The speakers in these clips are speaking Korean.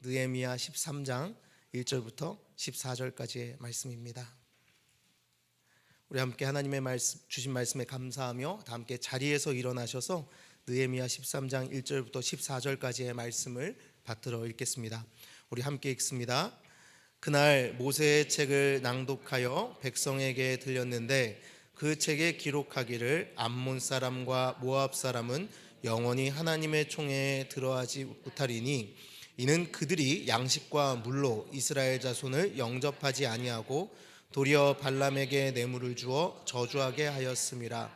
느헤미야 13장 1절부터 14절까지의 말씀입니다. 우리 함께 하나님의 말씀, 주신 말씀에 감사하며 다 함께 자리에서 일어나셔서 느헤미야 13장 1절부터 14절까지의 말씀을 받들어 읽겠습니다. 우리 함께 읽습니다. 그날 모세의 책을 낭독하여 백성에게 들렸는데 그 책에 기록하기를 암몬 사람과 모압 사람은 영원히 하나님의 총회에 들어가지 못하리니 이는 그들이 양식과 물로 이스라엘 자손을 영접하지 아니하고 도리어 발람에게 뇌물을 주어 저주하게 하였음이라.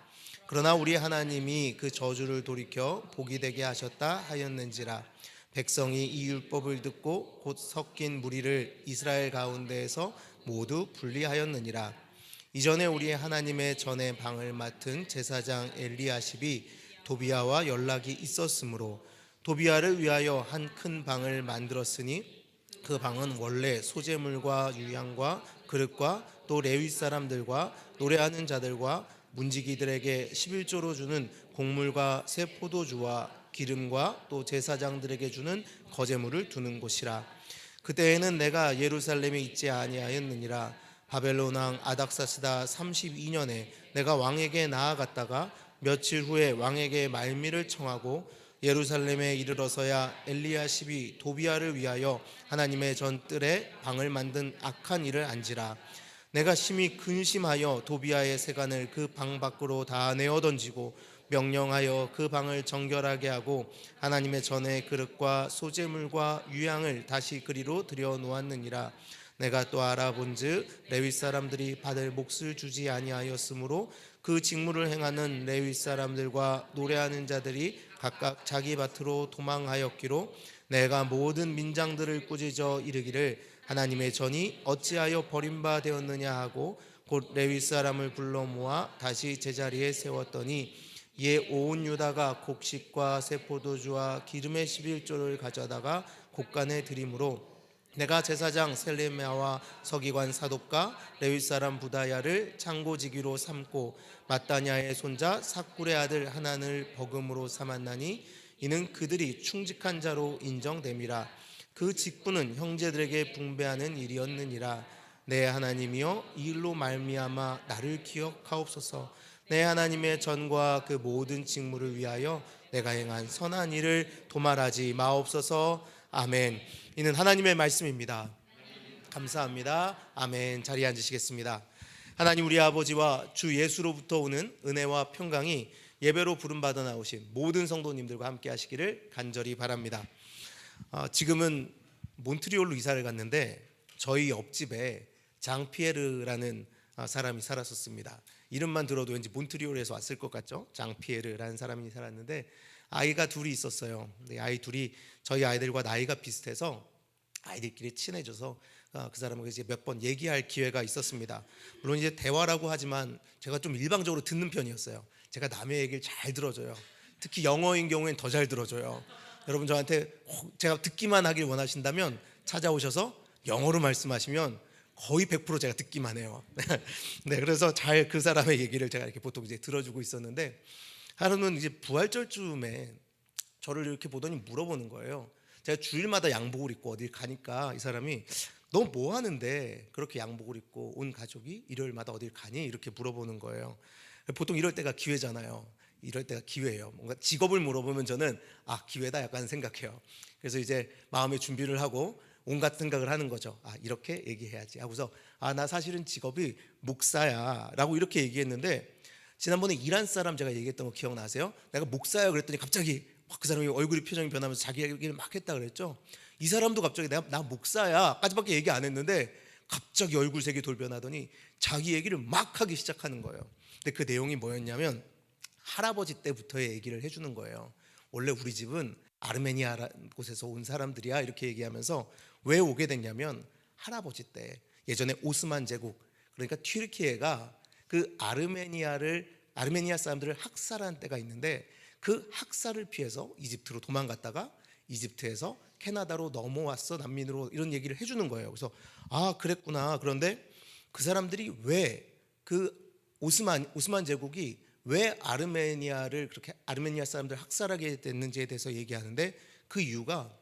그러나 우리 하나님이 그 저주를 돌이켜 복이 되게 하셨다 하였는지라. 백성이 이 율법을 듣고 곧 섞인 무리를 이스라엘 가운데에서 모두 분리하였느니라. 이전에 우리 하나님의 전에 방을 맡은 제사장 엘리야십이 도비야와 연락이 있었으므로 도비야를 위하여 한 큰 방을 만들었으니 그 방은 원래 소재물과 유향과 그릇과 또 레위 사람들과 노래하는 자들과 문지기들에게 11조로 주는 곡물과 새 포도주와 기름과 또 제사장들에게 주는 거제물을 두는 곳이라. 그때에는 내가 예루살렘에 있지 아니하였느니라. 바벨론 왕 아닥사스다 32년에 내가 왕에게 나아갔다가 며칠 후에 왕에게 말미를 청하고 예루살렘에 이르러서야 엘리야십이 도비야를 위하여 하나님의 전뜰에 방을 만든 악한 일을 안지라. 내가 심히 근심하여 도비야의 세간을 그 방 밖으로 다 내어 던지고 명령하여 그 방을 정결하게 하고 하나님의 전의 그릇과 소재물과 유향을 다시 그리로 들여 놓았느니라. 내가 또 알아본즉 레위 사람들이 받을 몫을 주지 아니하였으므로 그 직무를 행하는 레위 사람들과 노래하는 자들이 각각 자기 밭으로 도망하였기로 내가 모든 민장들을 꾸짖어 이르기를 하나님의 전이 어찌하여 버림바 되었느냐 하고 곧 레위 사람을 불러 모아 다시 제자리에 세웠더니 이에 온 유다가 곡식과 새 포도주와 기름의 11조를 가져다가 곡간에 드림으로 내가 제사장 셀레미야와 서기관 사독과 레위 사람 부다야를 창고지기로 삼고 마따냐의 손자 삭굴의 아들 하난을 버금으로 삼았나니 이는 그들이 충직한 자로 인정됨이라. 그 직분은 형제들에게 분배하는 일이었느니라. 내 하나님이여 이 일로 말미암아 나를 기억하옵소서. 내 하나님의 전과 그 모든 직무를 위하여 내가 행한 선한 일을 도말하지 마옵소서. 아멘. 이는 하나님의 말씀입니다. 감사합니다. 아멘. 자리에 앉으시겠습니다. 하나님 우리 아버지와 주 예수로부터 오는 은혜와 평강이 예배로 부름받아 나오신 모든 성도님들과 함께 하시기를 간절히 바랍니다. 지금은 몬트리올로 이사를 갔는데 저희 옆집에 장피에르라는 사람이 살았었습니다. 이름만 들어도 왠지 몬트리올에서 왔을 것 같죠? 장피에르라는 사람이 살았는데 아이가 둘이 있었어요. 아이 둘이 저희 아이들과 나이가 비슷해서 아이들끼리 친해져서 그 사람하고 이제 몇 번 얘기할 기회가 있었습니다. 물론 이제 대화라고 하지만 제가 좀 일방적으로 듣는 편이었어요. 제가 남의 얘기를 잘 들어줘요. 특히 영어인 경우엔 더 잘 들어줘요. 여러분 저한테 제가 듣기만 하길 원하신다면 찾아오셔서 영어로 말씀하시면 거의 100% 제가 듣기만 해요. 네, 그래서 잘 그 사람의 얘기를 제가 이렇게 보통 이제 들어주고 있었는데 하루는 이제 부활절쯤에 저를 이렇게 보더니 물어보는 거예요. 제가 주일마다 양복을 입고 어딜 가니까 이 사람이 너 뭐 하는데 그렇게 양복을 입고 온 가족이 일요일마다 어딜 가니? 이렇게 물어보는 거예요. 보통 이럴 때가 기회잖아요. 이럴 때가 기회예요. 뭔가 직업을 물어보면 저는 기회다 약간 생각해요. 그래서 이제 마음의 준비를 하고 온갖 생각을 하는 거죠. 이렇게 얘기해야지 하고서 나 사실은 직업이 목사야 라고 이렇게 얘기했는데 지난번에 이란 사람 제가 얘기했던 거 기억나세요? 내가 목사야 그랬더니 갑자기 막 그 사람이 얼굴이 표정이 변하면서 자기 얘기를 막 했다 그랬죠. 이 사람도 갑자기 나 목사야 까지밖에 얘기 안 했는데 갑자기 얼굴색이 돌변하더니 자기 얘기를 막 하기 시작하는 거예요. 근데 그 내용이 뭐였냐면 할아버지 때부터의 얘기를 해주는 거예요. 원래 우리 집은 아르메니아라는 곳에서 온 사람들이야 이렇게 얘기하면서 왜 오게 됐냐면 할아버지 때 예전에 오스만 제국 그러니까 튀르키예가 그 아르메니아 사람들을 학살한 때가 있는데 그 학살을 피해서 이집트로 도망갔다가 이집트에서 캐나다로 넘어왔어 난민으로 이런 얘기를 해주는 거예요. 그래서 그랬구나. 그런데 그 사람들이 왜 그 오스만 제국이 왜 아르메니아 사람들 학살하게 됐는지에 대해서 얘기하는데 그 이유가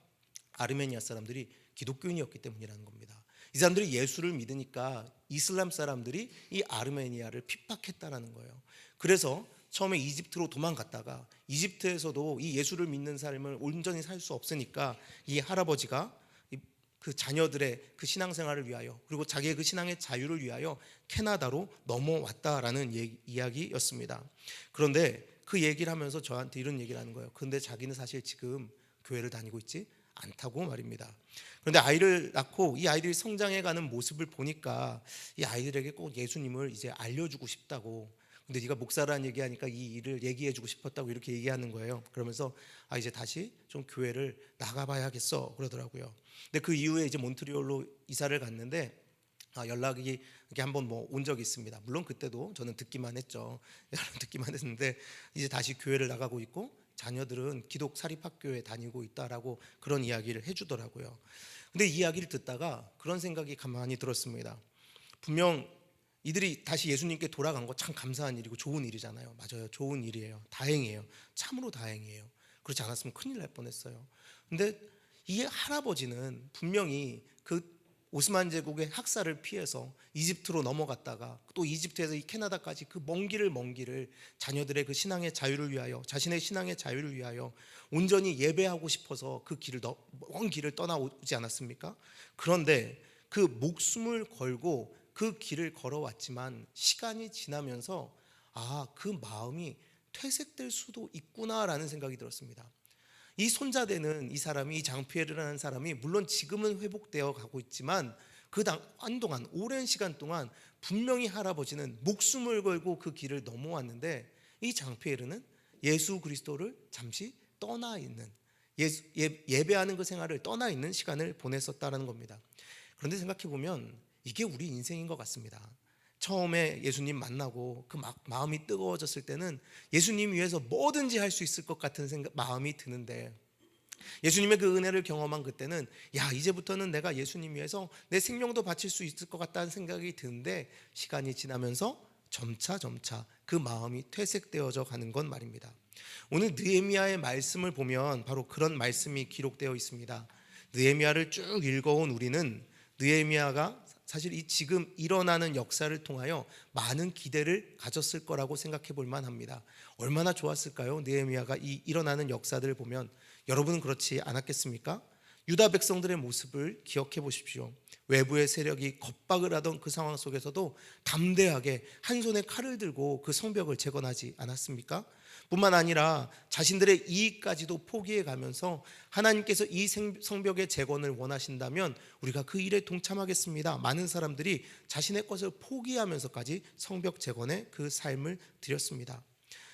아르메니아 사람들이 기독교인이었기 때문이라는 겁니다. 이 사람들이 예수를 믿으니까 이슬람 사람들이 이 아르메니아를 핍박했다라는 거예요. 그래서 처음에 이집트로 도망갔다가 이집트에서도 이 예수를 믿는 삶을 온전히 살 수 없으니까 이 할아버지가 그 자녀들의 그 신앙생활을 위하여 그리고 자기의 그 신앙의 자유를 위하여 캐나다로 넘어왔다라는 이야기였습니다. 그런데 그 얘기를 하면서 저한테 이런 얘기를 하는 거예요. 그런데 자기는 사실 지금 교회를 다니고 있지 않다고 말입니다. 그런데 아이를 낳고 이 아이들이 성장해가는 모습을 보니까 이 아이들에게 꼭 예수님을 이제 알려주고 싶다고. 근데 네가 목사라는 얘기하니까 이 일을 얘기해주고 싶었다고 이렇게 얘기하는 거예요. 그러면서 이제 다시 좀 교회를 나가봐야겠어 그러더라고요. 근데 그 이후에 이제 몬트리올로 이사를 갔는데 연락이 이렇게 한번 온 적이 있습니다. 물론 그때도 저는 듣기만 했죠. 듣기만 했는데 이제 다시 교회를 나가고 있고 자녀들은 기독 사립학교에 다니고 있다라고 그런 이야기를 해주더라고요. 근데 이 이야기를 듣다가 그런 생각이 가만히 들었습니다. 분명 이들이 다시 예수님께 돌아간 거 참 감사한 일이고 좋은 일이잖아요. 맞아요. 좋은 일이에요. 다행이에요. 참으로 다행이에요. 그렇지 않았으면 큰일 날 뻔했어요. 근데 이 할아버지는 분명히 그 오스만 제국의 학살을 피해서 이집트로 넘어갔다가 또 이집트에서 이 캐나다까지 그 먼 길을 자녀들의 그 신앙의 자유를 위하여 자신의 신앙의 자유를 위하여 온전히 예배하고 싶어서 그 길을 먼 길을 떠나오지 않았습니까? 그런데 그 목숨을 걸고 그 길을 걸어왔지만 시간이 지나면서 그 마음이 퇴색될 수도 있구나라는 생각이 들었습니다. 이 손자되는 이 사람이, 이 장피에르라는 사람이 물론 지금은 회복되어 가고 있지만 한동안 오랜 시간 동안 분명히 할아버지는 목숨을 걸고 그 길을 넘어왔는데 이 장피에르는 예수 그리스도를 잠시 떠나 있는 예배하는 그 생활을 떠나 있는 시간을 보냈었다는 겁니다. 그런데 생각해 보면 이게 우리 인생인 것 같습니다. 처음에 예수님 만나고 그 마음이 뜨거워졌을 때는 예수님 위해서 뭐든지 할 수 있을 것 같은 마음이 드는데 예수님의 그 은혜를 경험한 그때는 이제부터는 내가 예수님 위해서 내 생명도 바칠 수 있을 것 같다는 생각이 드는데 시간이 지나면서 점차 그 마음이 퇴색되어져 가는 건 말입니다. 오늘 느헤미야의 말씀을 보면 바로 그런 말씀이 기록되어 있습니다. 느헤미야를 쭉 읽어온 우리는 느헤미야가 사실 이 지금 일어나는 역사를 통하여 많은 기대를 가졌을 거라고 생각해 볼 만합니다. 얼마나 좋았을까요? 느헤미야가 이 일어나는 역사들을 보면 여러분은 그렇지 않았겠습니까? 유다 백성들의 모습을 기억해 보십시오. 외부의 세력이 겁박을 하던 그 상황 속에서도 담대하게 한 손에 칼을 들고 그 성벽을 재건하지 않았습니까? 뿐만 아니라 자신들의 이익까지도 포기해 가면서 하나님께서 이 성벽의 재건을 원하신다면 우리가 그 일에 동참하겠습니다. 많은 사람들이 자신의 것을 포기하면서까지 성벽 재건에 그 삶을 드렸습니다.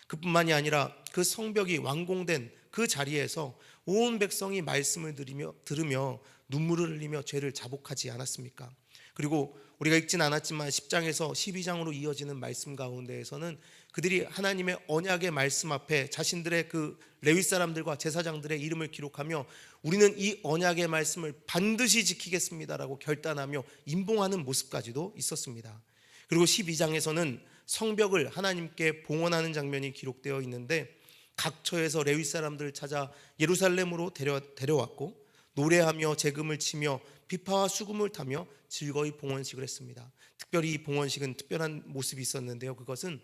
그뿐만이 아니라 그 성벽이 완공된 그 자리에서 온 백성이 말씀을 들으며 눈물을 흘리며 죄를 자복하지 않았습니까? 그리고 우리가 읽진 않았지만 10장에서 12장으로 이어지는 말씀 가운데에서는 그들이 하나님의 언약의 말씀 앞에 자신들의 그 레위 사람들과 제사장들의 이름을 기록하며 우리는 이 언약의 말씀을 반드시 지키겠습니다라고 결단하며 임봉하는 모습까지도 있었습니다. 그리고 12장에서는 성벽을 하나님께 봉헌하는 장면이 기록되어 있는데 각처에서 레위 사람들을 찾아 예루살렘으로 데려왔고 노래하며 재금을 치며 비파와 수금을 타며 즐거이 봉헌식을 했습니다. 특별히 이 봉헌식은 특별한 모습이 있었는데요. 그것은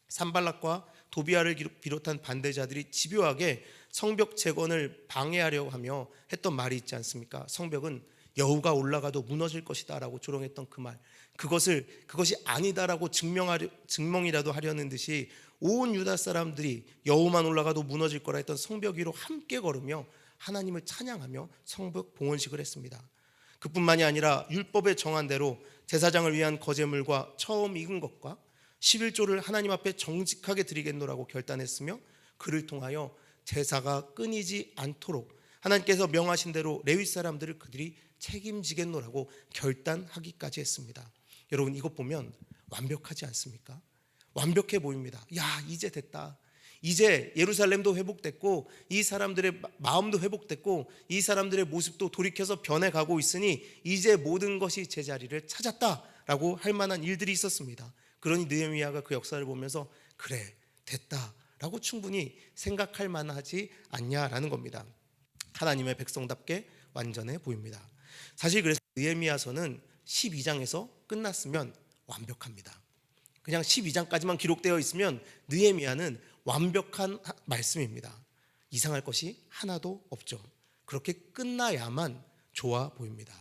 산발락과 도비아를 비롯한 반대자들이 집요하게 성벽 재건을 방해하려고 하며 했던 말이 있지 않습니까? 성벽은 여호가 올라가도 무너질 것이다 라고 조롱했던 그 말, 그것이 아니다라고 증명이라도 하려는 듯이 온 유다 사람들이 여호만 올라가도 무너질 거라 했던 성벽 위로 함께 걸으며 하나님을 찬양하며 성벽 봉헌식을 했습니다. 그뿐만이 아니라 율법에 정한 대로 제사장을 위한 거제물과 처음 익은 것과 11조를 하나님 앞에 정직하게 드리겠노라고 결단했으며 그를 통하여 제사가 끊이지 않도록 하나님께서 명하신 대로 레위 사람들을 그들이 책임지겠노라고 결단하기까지 했습니다. 여러분 이것 보면 완벽하지 않습니까? 완벽해 보입니다. 이제 됐다. 이제 예루살렘도 회복됐고 이 사람들의 마음도 회복됐고 이 사람들의 모습도 돌이켜서 변해가고 있으니 이제 모든 것이 제자리를 찾았다라고 할 만한 일들이 있었습니다. 그러니 느헤미야가 그 역사를 보면서 그래 됐다라고 충분히 생각할 만하지 않냐라는 겁니다. 하나님의 백성답게 완전해 보입니다. 사실 그래서 느헤미야서는 12장에서 끝났으면 완벽합니다. 그냥 12장까지만 기록되어 있으면 느헤미야는 완벽한 말씀입니다. 이상할 것이 하나도 없죠. 그렇게 끝나야만 좋아 보입니다.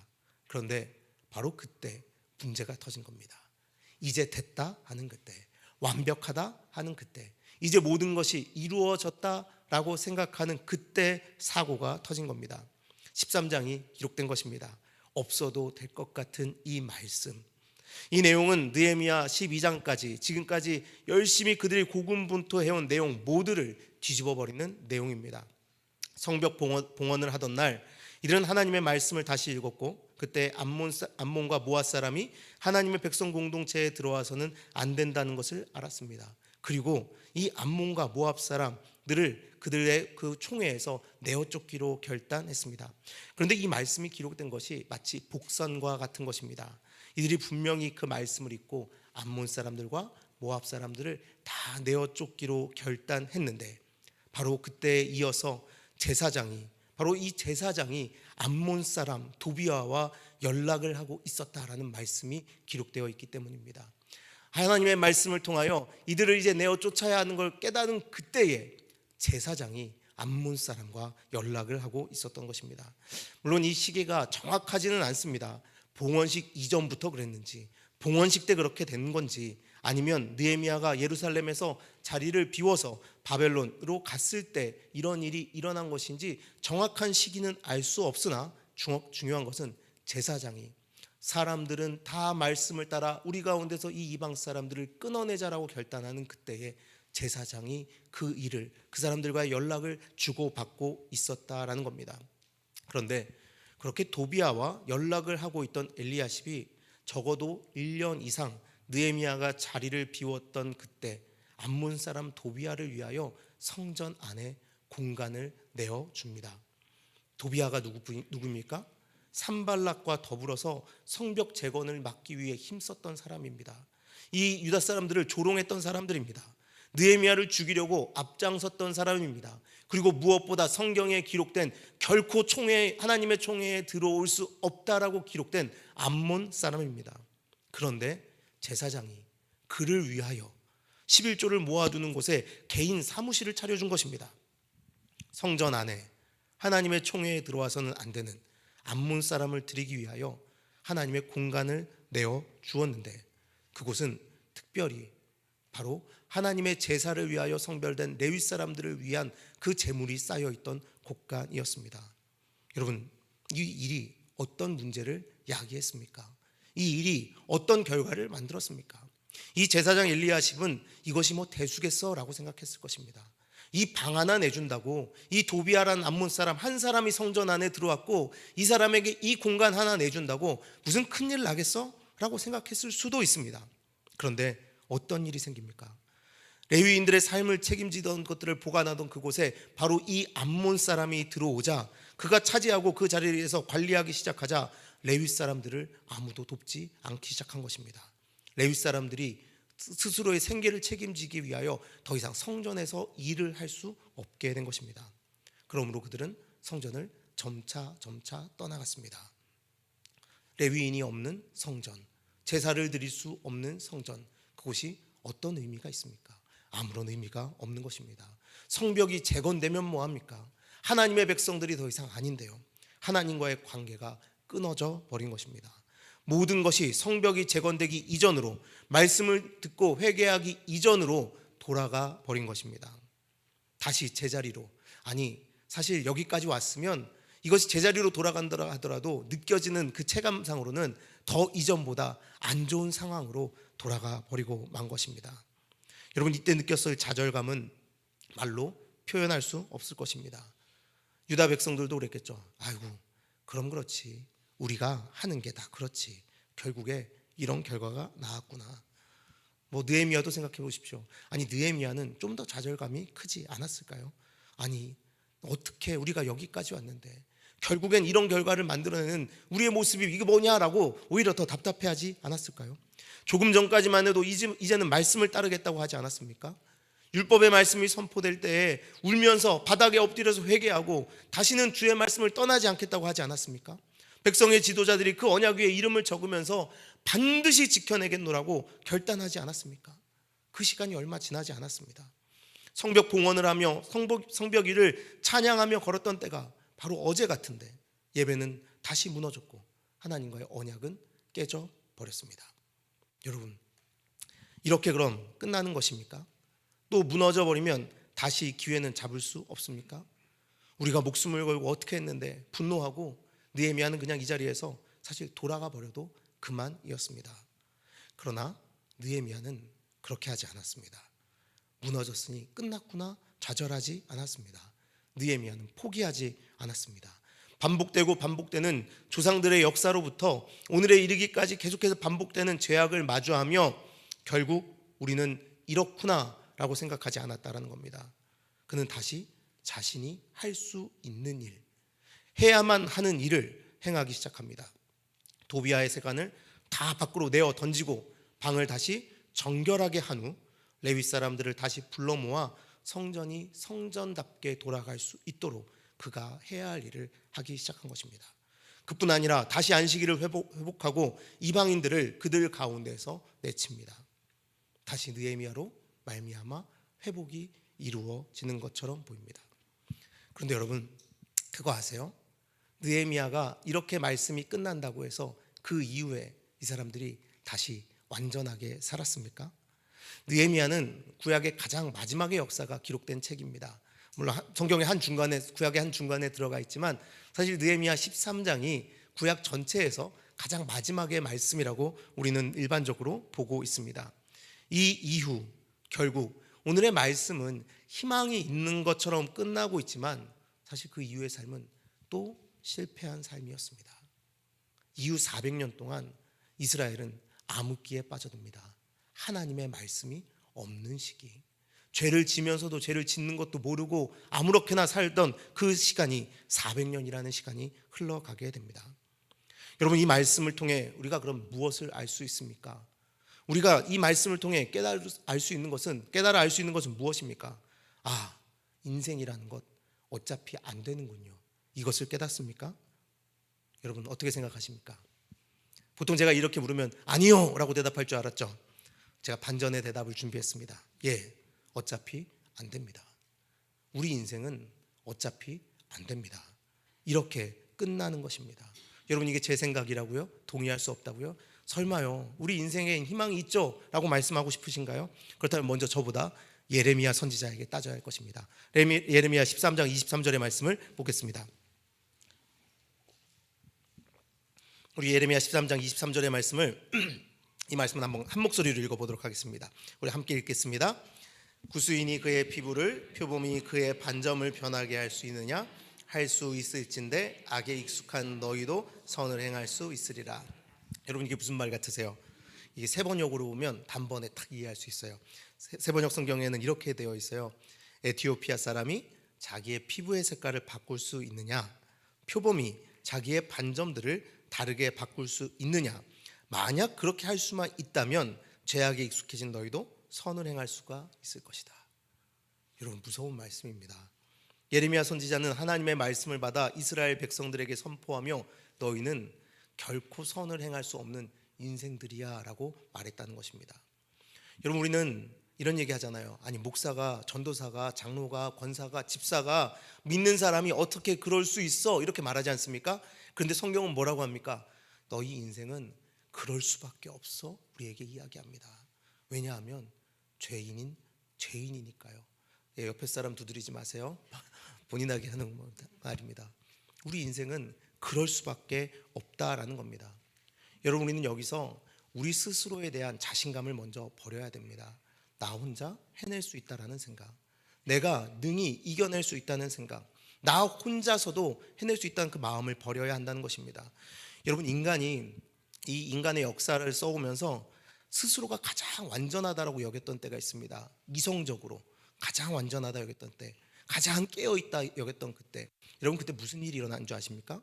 그런데 바로 그때 문제가 터진 겁니다. 이제 됐다 하는 그때, 완벽하다 하는 그때, 이제 모든 것이 이루어졌다라고 생각하는 그때 사고가 터진 겁니다. 13장이 기록된 것입니다. 없어도 될 것 같은 이 말씀, 이 내용은 느헤미야 12장까지 지금까지 열심히 그들이 고군분투해온 내용 모두를 뒤집어버리는 내용입니다. 성벽 봉헌을 하던 날 이들은 하나님의 말씀을 다시 읽었고, 그때 암몬과 모압 사람이 하나님의 백성 공동체에 들어와서는 안 된다는 것을 알았습니다. 그리고 이 암몬과 모압 사람들을 그들의 그 총회에서 내어 쫓기로 결단했습니다. 그런데 이 말씀이 기록된 것이 마치 복선과 같은 것입니다. 이들이 분명히 그 말씀을 읽고 암몬 사람들과 모압 사람들을 다 내어 쫓기로 결단했는데, 바로 그때에 이어서 바로 이 제사장이 암몬 사람 도비아와 연락을 하고 있었다라는 말씀이 기록되어 있기 때문입니다. 하나님의 말씀을 통하여 이들을 이제 내어 쫓아야 하는 걸 깨닫는 그때에 제사장이 암몬 사람과 연락을 하고 있었던 것입니다. 물론 이 시기가 정확하지는 않습니다. 봉헌식 이전부터 그랬는지, 봉헌식 때 그렇게 된 건지, 아니면 느헤미야가 예루살렘에서 자리를 비워서 바벨론으로 갔을 때 이런 일이 일어난 것인지 정확한 시기는 알 수 없으나 중요한 것은 제사장이, 사람들은 다 말씀을 따라 우리 가운데서 이 이방 사람들을 끊어내자라고 결단하는 그때에 제사장이 그 일을, 그 사람들과의 연락을 주고받고 있었다라는 겁니다. 그런데 그렇게 도비아와 연락을 하고 있던 엘리야십이 적어도 1년 이상 느헤미야가 자리를 비웠던 그때 암몬 사람 도비아를 위하여 성전 안에 공간을 내어줍니다. 도비아가 누구입니까? 산발락과 더불어서 성벽 재건을 막기 위해 힘썼던 사람입니다. 이 유다 사람들을 조롱했던 사람들입니다. 느헤미야를 죽이려고 앞장섰던 사람입니다. 그리고 무엇보다 성경에 기록된 결코 하나님의 총회에 들어올 수 없다라고 기록된 암몬 사람입니다. 그런데 제사장이 그를 위하여 11조를 모아두는 곳에 개인 사무실을 차려준 것입니다. 성전 안에 하나님의 총회에 들어와서는 안 되는 암몬 사람을 드리기 위하여 하나님의 공간을 내어 주었는데, 그곳은 특별히 바로 하나님의 제사를 위하여 성별된 레위 사람들을 위한 그 제물이 쌓여있던 곳간이었습니다. 여러분, 이 일이 어떤 문제를 야기했습니까? 이 일이 어떤 결과를 만들었습니까? 이 제사장 엘리야십은 이것이 뭐 대수겠어 라고 생각했을 것입니다. 이 방 하나 내준다고, 이 도비아라는 암몬 사람 한 사람이 성전 안에 들어왔고 이 사람에게 이 공간 하나 내준다고 무슨 큰일 나겠어? 라고 생각했을 수도 있습니다. 그런데 어떤 일이 생깁니까? 레위인들의 삶을 책임지던 것들을 보관하던 그곳에 바로 이 암몬 사람이 들어오자, 그가 차지하고 그 자리에서 관리하기 시작하자 레위 사람들을 아무도 돕지 않기 시작한 것입니다. 레위 사람들이 스스로의 생계를 책임지기 위하여 더 이상 성전에서 일을 할 수 없게 된 것입니다. 그러므로 그들은 성전을 점차 떠나갔습니다. 레위인이 없는 성전, 제사를 드릴 수 없는 성전, 그곳이 어떤 의미가 있습니까? 아무런 의미가 없는 것입니다. 성벽이 재건되면 뭐합니까? 하나님의 백성들이 더 이상 아닌데요, 하나님과의 관계가 끊어져 버린 것입니다. 모든 것이 성벽이 재건되기 이전으로, 말씀을 듣고 회개하기 이전으로 돌아가 버린 것입니다. 다시 제자리로, 아니 사실 여기까지 왔으면 이것이 제자리로 돌아간다 하더라도 느껴지는 그 체감상으로는 더 이전보다 안 좋은 상황으로 돌아가 버리고 만 것입니다. 여러분, 이때 느꼈을 좌절감은 말로 표현할 수 없을 것입니다. 유다 백성들도 그랬겠죠. 아이고, 그럼 그렇지, 우리가 하는 게 다 그렇지, 결국에 이런 결과가 나왔구나. 뭐 느헤미야도 생각해 보십시오. 아니 느헤미야는 좀 더 좌절감이 크지 않았을까요? 아니 어떻게 우리가 여기까지 왔는데 결국엔 이런 결과를 만들어내는 우리의 모습이 이게 뭐냐라고 오히려 더 답답해하지 않았을까요? 조금 전까지만 해도 이제는 말씀을 따르겠다고 하지 않았습니까? 율법의 말씀이 선포될 때에 울면서 바닥에 엎드려서 회개하고 다시는 주의 말씀을 떠나지 않겠다고 하지 않았습니까? 백성의 지도자들이 그 언약 위에 이름을 적으면서 반드시 지켜내겠노라고 결단하지 않았습니까? 그 시간이 얼마 지나지 않았습니다. 성벽 봉헌을 하며 성벽 위를 찬양하며 걸었던 때가 바로 어제 같은데 예배는 다시 무너졌고 하나님과의 언약은 깨져 버렸습니다. 여러분, 이렇게 그럼 끝나는 것입니까? 또 무너져 버리면 다시 기회는 잡을 수 없습니까? 우리가 목숨을 걸고 어떻게 했는데 분노하고 느헤미야는 그냥 이 자리에서 사실 돌아가 버려도 그만이었습니다. 그러나 느헤미야는 그렇게 하지 않았습니다. 무너졌으니 끝났구나 좌절하지 않았습니다. 느헤미야는 포기하지 않았습니다. 반복되고 반복되는 조상들의 역사로부터 오늘에 이르기까지 계속해서 반복되는 죄악을 마주하며 결국 우리는 이렇구나 라고 생각하지 않았다라는 겁니다. 그는 다시 자신이 할 수 있는 일, 해야만 하는 일을 행하기 시작합니다. 도비아의 세관을 다 밖으로 내어 던지고 방을 다시 정결하게 한 후 레위 사람들을 다시 불러 모아 성전이 성전답게 돌아갈 수 있도록 그가 해야 할 일을 하기 시작한 것입니다. 그뿐 아니라 다시 안식일을 회복하고 이방인들을 그들 가운데서 내칩니다. 다시 느헤미야로 말미암아 회복이 이루어지는 것처럼 보입니다. 그런데 여러분, 그거 아세요? 느헤미야가 이렇게 말씀이 끝난다고 해서 그 이후에 이 사람들이 다시 완전하게 살았습니까? 느헤미야는 구약의 가장 마지막의 역사가 기록된 책입니다. 물론 성경의 한 중간에, 구약의 한 중간에 들어가 있지만 사실 느헤미야 13장이 구약 전체에서 가장 마지막의 말씀이라고 우리는 일반적으로 보고 있습니다. 이 이후 결국 오늘의 말씀은 희망이 있는 것처럼 끝나고 있지만 사실 그 이후의 삶은 또 실패한 삶이었습니다. 이후 400년 동안 이스라엘은 암흑기에 빠져듭니다. 하나님의 말씀이 없는 시기, 죄를 지면서도 죄를 짓는 것도 모르고 아무렇게나 살던 그 시간이 400년이라는 시간이 흘러가게 됩니다. 여러분, 이 말씀을 통해 우리가 그럼 무엇을 알 수 있습니까? 우리가 이 말씀을 통해 깨달아 알 수 있는 것은 무엇입니까? 인생이라는 것 어차피 안 되는군요. 이것을 깨닫습니까? 여러분, 어떻게 생각하십니까? 보통 제가 이렇게 물으면 아니요 라고 대답할 줄 알았죠. 제가 반전의 대답을 준비했습니다. 어차피 안 됩니다. 우리 인생은 어차피 안 됩니다. 이렇게 끝나는 것입니다. 여러분, 이게 제 생각이라고요? 동의할 수 없다고요? 설마요, 우리 인생에 희망이 있죠? 라고 말씀하고 싶으신가요? 그렇다면 먼저 저보다 예레미야 선지자에게 따져야 할 것입니다. 예레미야 13장 23절의 말씀을 보겠습니다. 우리 예레미야 13장 23절의 말씀을 이 말씀은 한번 한 목소리로 읽어보도록 하겠습니다. 우리 함께 읽겠습니다. 구수인이 그의 피부를, 표범이 그의 반점을 변하게 할 수 있느냐? 할 수 있을진데 악에 익숙한 너희도 선을 행할 수 있으리라. 여러분, 이게 무슨 말 같으세요? 이게 세번역으로 보면 단번에 딱 이해할 수 있어요. 세번역 성경에는 이렇게 되어 있어요. 에티오피아 사람이 자기의 피부의 색깔을 바꿀 수 있느냐? 표범이 자기의 반점들을 다르게 바꿀 수 있느냐? 만약 그렇게 할 수만 있다면 죄악에 익숙해진 너희도 선을 행할 수가 있을 것이다. 여러분, 무서운 말씀입니다. 예레미야 선지자는 하나님의 말씀을 받아 이스라엘 백성들에게 선포하며 너희는 결코 선을 행할 수 없는 인생들이야 라고 말했다는 것입니다. 여러분, 우리는 이런 얘기 하잖아요. 아니, 목사가, 전도사가, 장로가, 권사가, 집사가, 믿는 사람이 어떻게 그럴 수 있어? 이렇게 말하지 않습니까? 그런데 성경은 뭐라고 합니까? 너희 인생은 그럴 수밖에 없어 우리에게 이야기합니다. 왜냐하면 죄인이니까요. 옆에 사람 두드리지 마세요. 본인에게 하는 말입니다. 우리 인생은 그럴 수밖에 없다라는 겁니다. 여러분, 우리는 여기서 우리 스스로에 대한 자신감을 먼저 버려야 됩니다. 나 혼자 해낼 수 있다라는 생각, 내가 능히 이겨낼 수 있다는 생각, 나 혼자서도 해낼 수 있다는 그 마음을 버려야 한다는 것입니다. 여러분, 인간이 이 인간의 역사를 써오면서 스스로가 가장 완전하다라고 여겼던 때가 있습니다. 이성적으로 가장 완전하다 여겼던 때, 가장 깨어있다 여겼던 그때. 여러분, 그때 무슨 일이 일어난 줄 아십니까?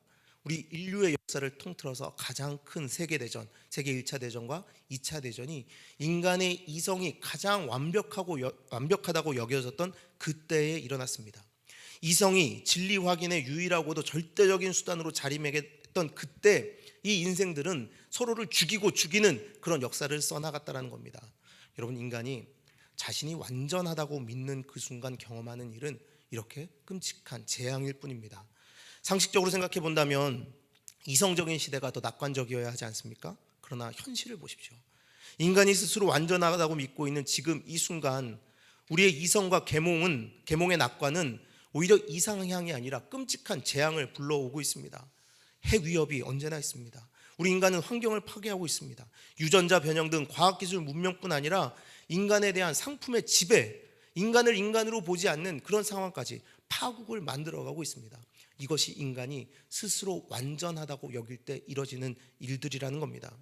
우리 인류의 역사를 통틀어서 가장 큰 세계대전, 세계 1차 대전과 2차 대전이 인간의 이성이 가장 완벽하다고 여겨졌던 그때에 일어났습니다. 이성이 진리 확인의 유일하고도 절대적인 수단으로 자리매겼던 그때 이 인생들은 서로를 죽이고 죽이는 그런 역사를 써나갔다는 겁니다. 여러분, 인간이 자신이 완전하다고 믿는 그 순간 경험하는 일은 이렇게 끔찍한 재앙일 뿐입니다. 상식적으로 생각해 본다면 이성적인 시대가 더 낙관적이어야 하지 않습니까? 그러나 현실을 보십시오. 인간이 스스로 완전하다고 믿고 있는 지금 이 순간 우리의 이성과 계몽의 낙관은 오히려 이상향이 아니라 끔찍한 재앙을 불러오고 있습니다. 핵 위협이 언제나 있습니다. 우리 인간은 환경을 파괴하고 있습니다. 유전자 변형 등 과학기술 문명뿐 아니라 인간에 대한 상품의 지배, 인간을 인간으로 보지 않는 그런 상황까지 파국을 만들어가고 있습니다. 이것이 인간이 스스로 완전하다고 여길 때 이뤄지는 일들이라는 겁니다.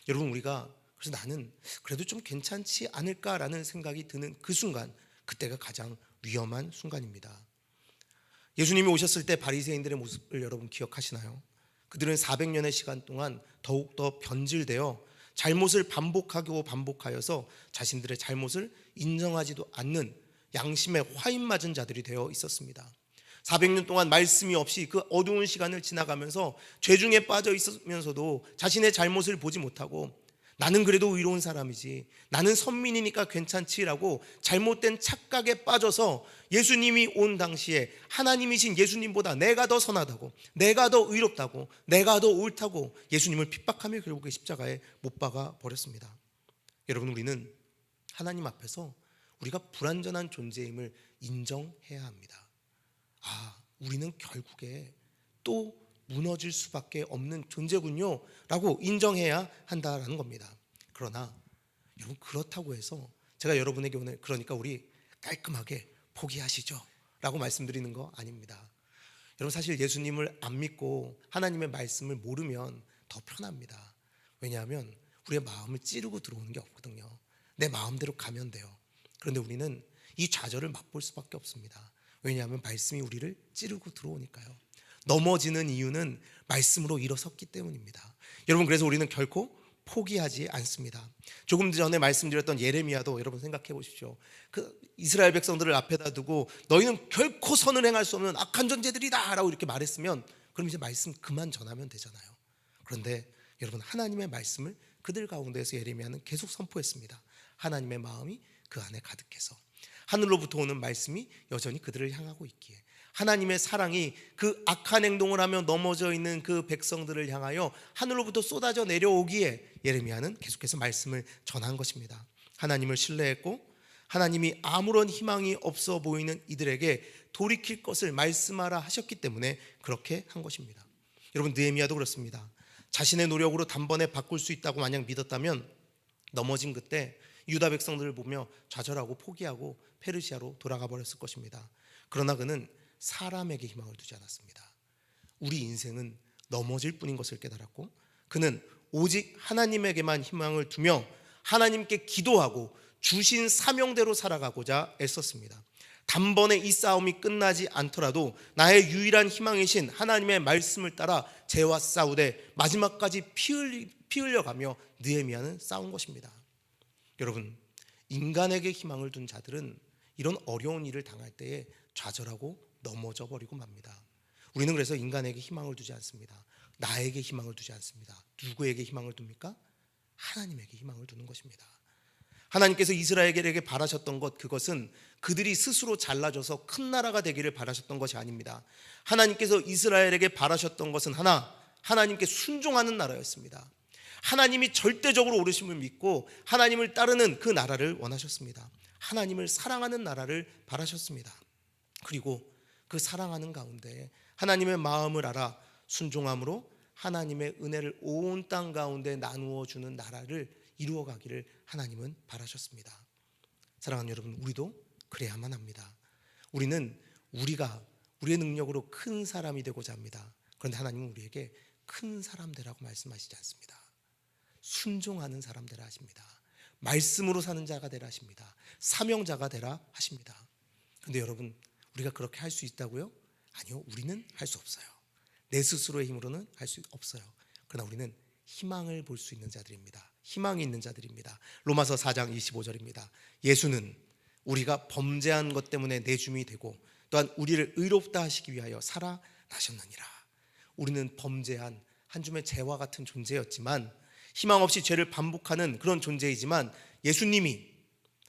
여러분, 그래서 나는 그래도 좀 괜찮지 않을까라는 생각이 드는 그 순간, 그때가 가장 위험한 순간입니다. 예수님이 오셨을 때 바리새인들의 모습을 여러분 기억하시나요? 그들은 400년의 시간 동안 더욱더 변질되어 잘못을 반복하여서 자신들의 잘못을 인정하지도 않는 양심에 화인 맞은 자들이 되어 있었습니다. 400년 동안 말씀이 없이 그 어두운 시간을 지나가면서 죄중에 빠져 있으면서도 자신의 잘못을 보지 못하고 나는 그래도 의로운 사람이지, 나는 선민이니까 괜찮지라고 잘못된 착각에 빠져서 예수님이 온 당시에 하나님이신 예수님보다 내가 더 선하다고, 내가 더 의롭다고, 내가 더 옳다고 예수님을 핍박하며 결국에 십자가에 못 박아 버렸습니다. 여러분, 우리는 하나님 앞에서 우리가 불완전한 존재임을 인정해야 합니다. 우리는 결국에 또 무너질 수밖에 없는 존재군요 라고 인정해야 한다라는 겁니다. 그러나 여러분, 그렇다고 해서 제가 여러분에게 오늘 그러니까 우리 깔끔하게 포기하시죠 라고 말씀드리는 거 아닙니다. 여러분, 사실 예수님을 안 믿고 하나님의 말씀을 모르면 더 편합니다. 왜냐하면 우리의 마음을 찌르고 들어오는 게 없거든요. 내 마음대로 가면 돼요. 그런데 우리는 이 좌절을 맛볼 수밖에 없습니다. 왜냐하면 말씀이 우리를 찌르고 들어오니까요. 넘어지는 이유는 말씀으로 일어섰기 때문입니다. 여러분, 그래서 우리는 결코 포기하지 않습니다. 조금 전에 말씀드렸던 예레미야도 여러분 생각해 보십시오. 그 이스라엘 백성들을 앞에다 두고 너희는 결코 선을 행할 수 없는 악한 존재들이다 라고 이렇게 말했으면 그럼 이제 말씀 그만 전하면 되잖아요. 그런데 여러분, 하나님의 말씀을 그들 가운데에서 예레미야는 계속 선포했습니다. 하나님의 마음이 그 안에 가득해서 하늘로부터 오는 말씀이 여전히 그들을 향하고 있기에, 하나님의 사랑이 그 악한 행동을 하며 넘어져 있는 그 백성들을 향하여 하늘로부터 쏟아져 내려오기에 예레미야는 계속해서 말씀을 전한 것입니다. 하나님을 신뢰했고 하나님이 아무런 희망이 없어 보이는 이들에게 돌이킬 것을 말씀하라 하셨기 때문에 그렇게 한 것입니다. 여러분, 느헤미야도 그렇습니다. 자신의 노력으로 단번에 바꿀 수 있다고 만약 믿었다면 넘어진 그때 유다 백성들을 보며 좌절하고 포기하고 페르시아로 돌아가 버렸을 것입니다. 그러나 그는 사람에게 희망을 두지 않았습니다. 우리 인생은 넘어질 뿐인 것을 깨달았고 그는 오직 하나님에게만 희망을 두며 하나님께 기도하고 주신 사명대로 살아가고자 애썼습니다. 단번에 이 싸움이 끝나지 않더라도 나의 유일한 희망이신 하나님의 말씀을 따라 죄와 싸우되 마지막까지 피 흘려가며 느헤미야는 싸운 것입니다. 여러분, 인간에게 희망을 둔 자들은 이런 어려운 일을 당할 때에 좌절하고 넘어져 버리고 맙니다. 우리는 그래서 인간에게 희망을 두지 않습니다. 나에게 희망을 두지 않습니다. 누구에게 희망을 둡니까? 하나님에게 희망을 두는 것입니다. 하나님께서 이스라엘에게 바라셨던 것, 그것은 그들이 스스로 잘나져서 큰 나라가 되기를 바라셨던 것이 아닙니다. 하나님께서 이스라엘에게 바라셨던 것은 하나님께 순종하는 나라였습니다. 하나님이 절대적으로 옳으심을 믿고 하나님을 따르는 그 나라를 원하셨습니다. 하나님을 사랑하는 나라를 바라셨습니다. 그리고 그 사랑하는 가운데 하나님의 마음을 알아 순종함으로 하나님의 은혜를 온 땅 가운데 나누어 주는 나라를 이루어가기를 하나님은 바라셨습니다. 사랑하는 여러분, 우리도 그래야만 합니다. 우리가 우리의 능력으로 큰 사람이 되고자 합니다. 그런데 하나님은 우리에게 큰 사람 되라고 말씀하시지 않습니다. 순종하는 사람 되라 하십니다. 말씀으로 사는 자가 되라 하십니다. 사명자가 되라 하십니다. 그런데 여러분, 우리가 그렇게 할 수 있다고요? 아니요, 우리는 할 수 없어요. 내 스스로의 힘으로는 할 수 없어요. 그러나 우리는 희망을 볼 수 있는 자들입니다. 희망이 있는 자들입니다. 로마서 4장 25절입니다. 예수는 우리가 범죄한 것 때문에 내줌이 되고 또한 우리를 의롭다 하시기 위하여 살아나셨느니라. 우리는 범죄한 한 줌의 재와 같은 존재였지만, 희망 없이 죄를 반복하는 그런 존재이지만, 예수님이,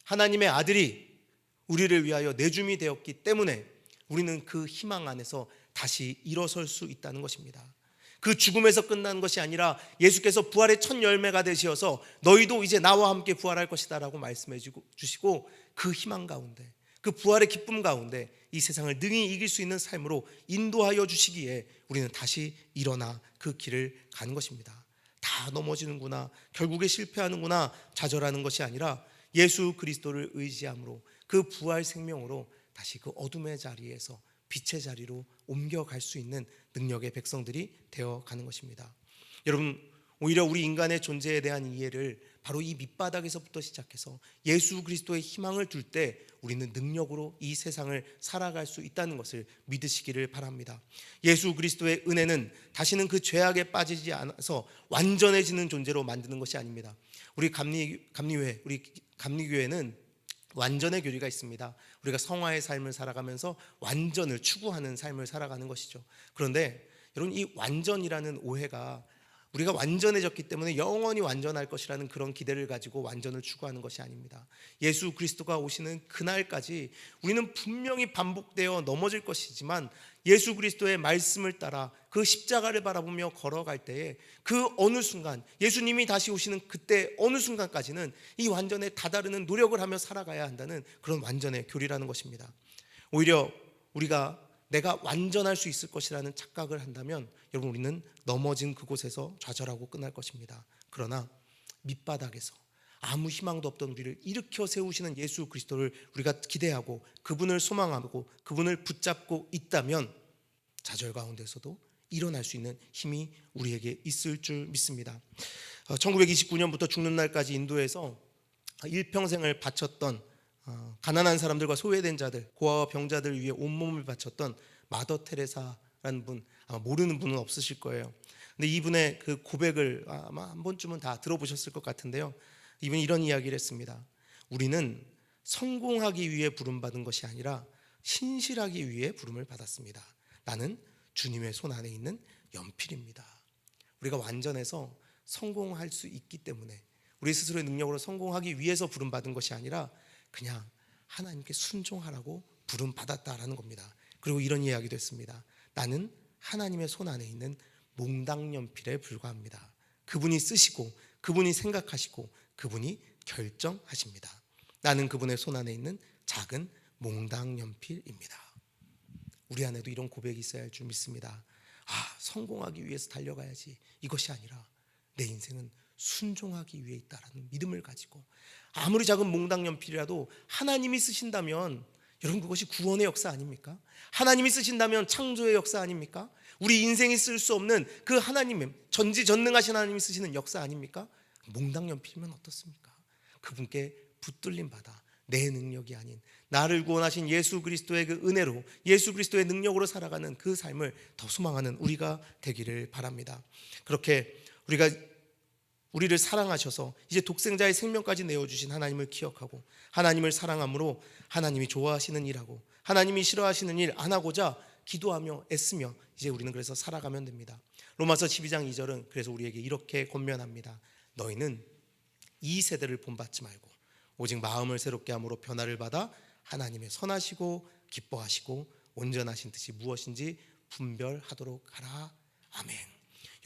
하나님의 아들이 우리를 위하여 내줌이 되었기 때문에 우리는 그 희망 안에서 다시 일어설 수 있다는 것입니다. 그 죽음에서 끝난 것이 아니라 예수께서 부활의 첫 열매가 되시어서 너희도 이제 나와 함께 부활할 것이다 라고 말씀해 주시고, 그 희망 가운데, 그 부활의 기쁨 가운데 이 세상을 능히 이길 수 있는 삶으로 인도하여 주시기에 우리는 다시 일어나 그 길을 가는 것입니다. 다 넘어지는구나, 결국에 실패하는구나 좌절하는 것이 아니라 예수 그리스도를 의지함으로, 그 부활 생명으로 다시 그 어둠의 자리에서 빛의 자리로 옮겨갈 수 있는 능력의 백성들이 되어가는 것입니다. 여러분, 오히려 우리 인간의 존재에 대한 이해를 바로 이 밑바닥에서부터 시작해서 예수 그리스도의 희망을 둘 때 우리는 능력으로 이 세상을 살아갈 수 있다는 것을 믿으시기를 바랍니다. 예수 그리스도의 은혜는 다시는 그 죄악에 빠지지 않아서 완전해지는 존재로 만드는 것이 아닙니다. 우리 감리교회는 완전의 교리가 있습니다. 우리가 성화의 삶을 살아가면서 완전을 추구하는 삶을 살아가는 것이죠. 그런데 여러분, 이 완전이라는 오해가 우리가 완전해졌기 때문에 영원히 완전할 것이라는 그런 기대를 가지고 완전을 추구하는 것이 아닙니다. 예수 그리스도가 오시는 그날까지 우리는 분명히 반복되어 넘어질 것이지만, 예수 그리스도의 말씀을 따라 그 십자가를 바라보며 걸어갈 때에 그 어느 순간, 예수님이 다시 오시는 그때 어느 순간까지는 이 완전에 다다르는 노력을 하며 살아가야 한다는 그런 완전의 교리라는 것입니다. 오히려 우리가 내가 완전할 수 있을 것이라는 착각을 한다면 여러분, 우리는 넘어진 그곳에서 좌절하고 끝날 것입니다. 그러나 밑바닥에서 아무 희망도 없던 우리를 일으켜 세우시는 예수 그리스도를 우리가 기대하고 그분을 소망하고 그분을 붙잡고 있다면 좌절 가운데서도 일어날 수 있는 힘이 우리에게 있을 줄 믿습니다. 1929년부터 죽는 날까지 인도에서 일평생을 바쳤던 가난한 사람들과 소외된 자들, 고아와 병자들 위해 온몸을 바쳤던 마더 테레사라는 분, 아마 모르는 분은 없으실 거예요. 근데 이분의 그 고백을 아마 한 번쯤은 다 들어보셨을 것 같은데요. 이분이 이런 이야기를 했습니다. 우리는 성공하기 위해 부름받은 것이 아니라 신실하기 위해 부름을 받았습니다. 나는 주님의 손 안에 있는 연필입니다. 우리가 완전해서 성공할 수 있기 때문에, 우리 스스로의 능력으로 성공하기 위해서 부름받은 것이 아니라 그냥 하나님께 순종하라고 부름받았다라는 겁니다. 그리고 이런 이야기도 했습니다. 나는 하나님의 손 안에 있는 몽당 연필에 불과합니다. 그분이 쓰시고 그분이 생각하시고 그분이 결정하십니다. 나는 그분의 손 안에 있는 작은 몽당 연필입니다. 우리 안에도 이런 고백이 있어야 할 줄 믿습니다. 성공하기 위해서 달려가야지, 이것이 아니라 내 인생은 순종하기 위해 있다라는 믿음을 가지고, 아무리 작은 몽당 연필이라도 하나님이 쓰신다면 여러분, 그것이 구원의 역사 아닙니까? 하나님이 쓰신다면 창조의 역사 아닙니까? 우리 인생이 쓸 수 없는 그 하나님의 전지전능하신 하나님이 쓰시는 역사 아닙니까? 몽당 연필이면 어떻습니까? 그분께 붙들림 받아 내 능력이 아닌 나를 구원하신 예수 그리스도의 그 은혜로, 예수 그리스도의 능력으로 살아가는 그 삶을 더 소망하는 우리가 되기를 바랍니다. 그렇게 우리를 사랑하셔서 이제 독생자의 생명까지 내어주신 하나님을 기억하고, 하나님을 사랑함으로 하나님이 좋아하시는 일하고 하나님이 싫어하시는 일 안 하고자 기도하며 애쓰며 이제 우리는 그래서 살아가면 됩니다. 로마서 12장 2절은 그래서 우리에게 이렇게 권면합니다. 너희는 이 세대를 본받지 말고 오직 마음을 새롭게 함으로 변화를 받아 하나님의 선하시고 기뻐하시고 온전하신 뜻이 무엇인지 분별하도록 하라. 아멘.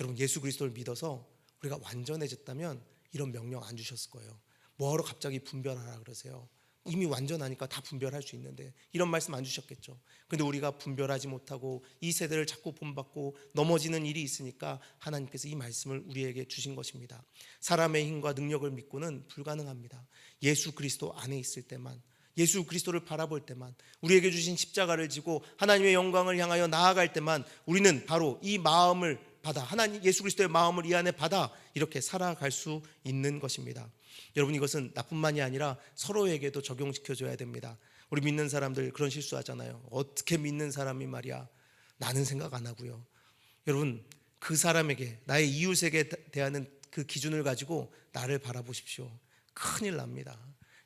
여러분, 예수 그리스도를 믿어서 우리가 완전해졌다면 이런 명령 안 주셨을 거예요. 뭐하러 갑자기 분별하라 그러세요? 이미 완전하니까 다 분별할 수 있는데, 이런 말씀 안 주셨겠죠. 근데 우리가 분별하지 못하고 이 세대를 자꾸 본받고 넘어지는 일이 있으니까 하나님께서 이 말씀을 우리에게 주신 것입니다. 사람의 힘과 능력을 믿고는 불가능합니다. 예수 그리스도 안에 있을 때만, 예수 그리스도를 바라볼 때만, 우리에게 주신 십자가를 지고 하나님의 영광을 향하여 나아갈 때만 우리는 바로 이 마음을 받아, 하나님 예수 그리스도의 마음을 이 안에 받아 이렇게 살아갈 수 있는 것입니다. 여러분, 이것은 나뿐만이 아니라 서로에게도 적용시켜줘야 됩니다. 우리 믿는 사람들 그런 실수하잖아요. 어떻게 믿는 사람이 말이야, 나는 생각 안 하고요, 여러분, 그 사람에게, 나의 이웃에게 대하는 그 기준을 가지고 나를 바라보십시오. 큰일 납니다.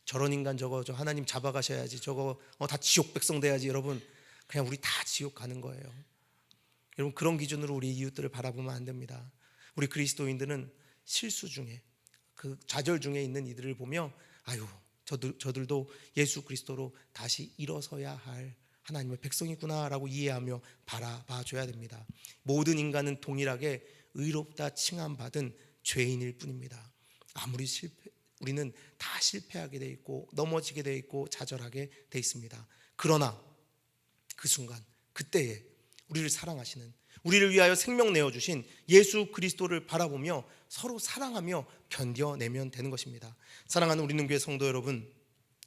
저런 인간 저거 저 하나님 잡아가셔야지, 저거 다 지옥 백성 돼야지. 여러분, 그냥 우리 다 지옥 가는 거예요. 여러분, 그런 기준으로 우리 이웃들을 바라보면 안 됩니다. 우리 그리스도인들은 실수 중에, 그 좌절 중에 있는 이들을 보며 아유, 저들도 예수 그리스도로 다시 일어서야 할 하나님의 백성이구나라고 이해하며 바라봐 줘야 됩니다. 모든 인간은 동일하게 의롭다 칭함받은 죄인일 뿐입니다. 아무리 우리는 다 실패하게 돼 있고 넘어지게 돼 있고 좌절하게 돼 있습니다. 그러나 그 순간, 그때에 우리를 사랑하시는, 우리를 위하여 생명 내어주신 예수 그리스도를 바라보며 서로 사랑하며 견뎌내면 되는 것입니다. 사랑하는 우리 능교회 성도 여러분,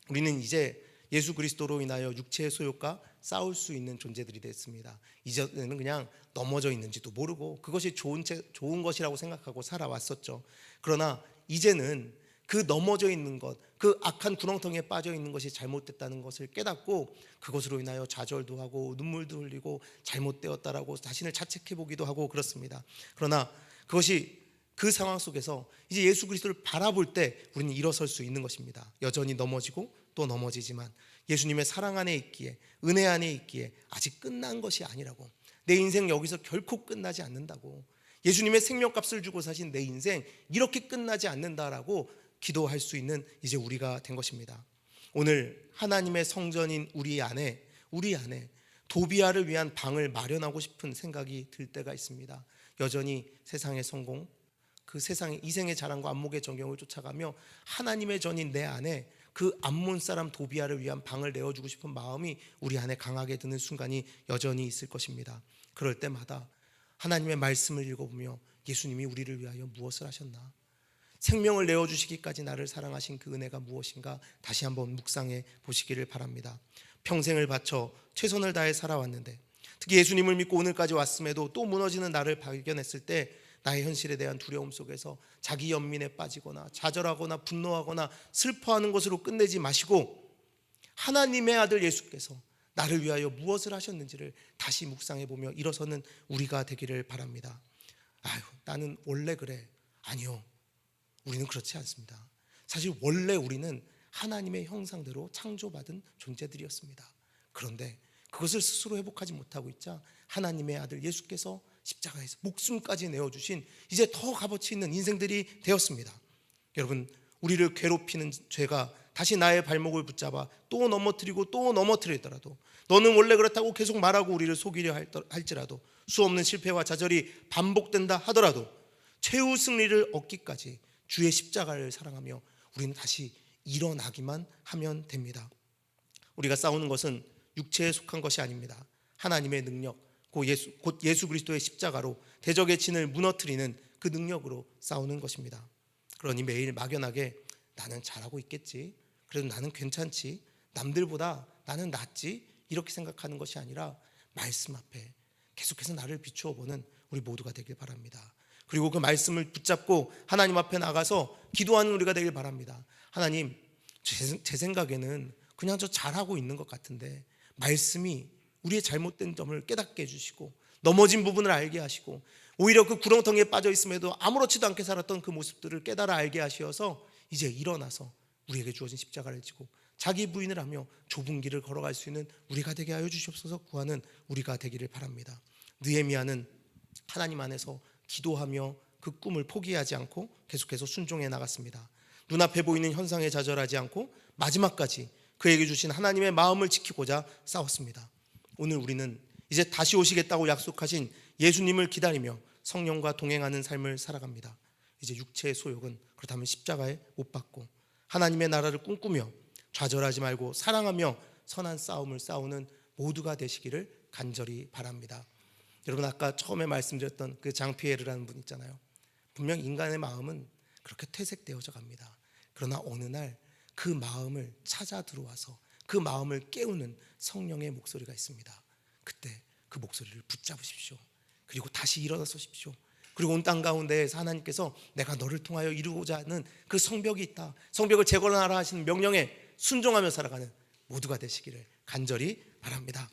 우리는 이제 예수 그리스도로 인하여 육체의 소욕과 싸울 수 있는 존재들이 됐습니다. 이전에는 그냥 넘어져 있는지도 모르고 그것이 좋은 것이라고 생각하고 살아왔었죠. 그러나 이제는 그 넘어져 있는 것, 그 악한 구렁텅이에 빠져 있는 것이 잘못됐다는 것을 깨닫고 그것으로 인하여 좌절도 하고 눈물도 흘리고 잘못되었다라고 자신을 자책해 보기도 하고 그렇습니다. 그러나 그것이 그 상황 속에서 이제 예수 그리스도를 바라볼 때 우리는 일어설 수 있는 것입니다. 여전히 넘어지고 또 넘어지지만 예수님의 사랑 안에 있기에, 은혜 안에 있기에 아직 끝난 것이 아니라고, 내 인생 여기서 결코 끝나지 않는다고, 예수님의 생명값을 주고 사신 내 인생 이렇게 끝나지 않는다라고 기도할 수 있는 이제 우리가 된 것입니다. 오늘 하나님의 성전인 우리 안에 도비아를 위한 방을 마련하고 싶은 생각이 들 때가 있습니다. 여전히 세상의 성공, 그 세상의 이생의 자랑과 안목의 정경을 쫓아가며 하나님의 전인 내 안에 그 암몬 사람 도비아를 위한 방을 내어주고 싶은 마음이 우리 안에 강하게 드는 순간이 여전히 있을 것입니다. 그럴 때마다 하나님의 말씀을 읽어보며 예수님이 우리를 위하여 무엇을 하셨나, 생명을 내어주시기까지 나를 사랑하신 그 은혜가 무엇인가 다시 한번 묵상해 보시기를 바랍니다. 평생을 바쳐 최선을 다해 살아왔는데, 특히 예수님을 믿고 오늘까지 왔음에도 또 무너지는 나를 발견했을 때 나의 현실에 대한 두려움 속에서 자기 연민에 빠지거나 좌절하거나 분노하거나 슬퍼하는 것으로 끝내지 마시고 하나님의 아들 예수께서 나를 위하여 무엇을 하셨는지를 다시 묵상해 보며 일어서는 우리가 되기를 바랍니다. 아유, 나는 원래 그래. 아니요, 우리는 그렇지 않습니다. 사실 원래 우리는 하나님의 형상대로 창조받은 존재들이었습니다. 그런데 그것을 스스로 회복하지 못하고 있자 하나님의 아들 예수께서 십자가에서 목숨까지 내어주신 이제 더 값어치 있는 인생들이 되었습니다. 여러분, 우리를 괴롭히는 죄가 다시 나의 발목을 붙잡아 또 넘어뜨리고 또 넘어뜨리더라도, 너는 원래 그렇다고 계속 말하고 우리를 속이려 할지라도, 수없는 실패와 좌절이 반복된다 하더라도 최후 승리를 얻기까지 주의 십자가를 사랑하며 우리는 다시 일어나기만 하면 됩니다. 우리가 싸우는 것은 육체에 속한 것이 아닙니다. 하나님의 능력, 곧 예수 그리스도의 십자가로 대적의 진을 무너뜨리는 그 능력으로 싸우는 것입니다. 그러니 매일 막연하게 나는 잘하고 있겠지, 그래도 나는 괜찮지, 남들보다 나는 낫지, 이렇게 생각하는 것이 아니라 말씀 앞에 계속해서 나를 비추어 보는 우리 모두가 되길 바랍니다. 그리고 그 말씀을 붙잡고 하나님 앞에 나가서 기도하는 우리가 되길 바랍니다. 하나님, 제 생각에는 그냥 저 잘하고 있는 것 같은데 말씀이 우리의 잘못된 점을 깨닫게 해주시고 넘어진 부분을 알게 하시고 오히려 그 구렁텅이에 빠져 있음에도 아무렇지도 않게 살았던 그 모습들을 깨달아 알게 하시어서 이제 일어나서 우리에게 주어진 십자가를 지고 자기 부인을 하며 좁은 길을 걸어갈 수 있는 우리가 되게 하여 주시옵소서 구하는 우리가 되기를 바랍니다. 느헤미야는 하나님 안에서 기도하며 그 꿈을 포기하지 않고 계속해서 순종해 나갔습니다. 눈앞에 보이는 현상에 좌절하지 않고 마지막까지 그에게 주신 하나님의 마음을 지키고자 싸웠습니다. 오늘 우리는 이제 다시 오시겠다고 약속하신 예수님을 기다리며 성령과 동행하는 삶을 살아갑니다. 이제 육체의 소욕은 그렇다면 십자가에 못 박고 하나님의 나라를 꿈꾸며 좌절하지 말고 사랑하며 선한 싸움을 싸우는 모두가 되시기를 간절히 바랍니다. 여러분, 아까 처음에 말씀드렸던 그 장피에르라는 분 있잖아요. 분명 인간의 마음은 그렇게 퇴색되어져 갑니다. 그러나 어느 날 그 마음을 찾아 들어와서 그 마음을 깨우는 성령의 목소리가 있습니다. 그때 그 목소리를 붙잡으십시오. 그리고 다시 일어나서십시오. 그리고 온 땅 가운데에서 하나님께서 내가 너를 통하여 이루고자 하는 그 성벽이 있다, 성벽을 재건하라 하시는 명령에 순종하며 살아가는 모두가 되시기를 간절히 바랍니다.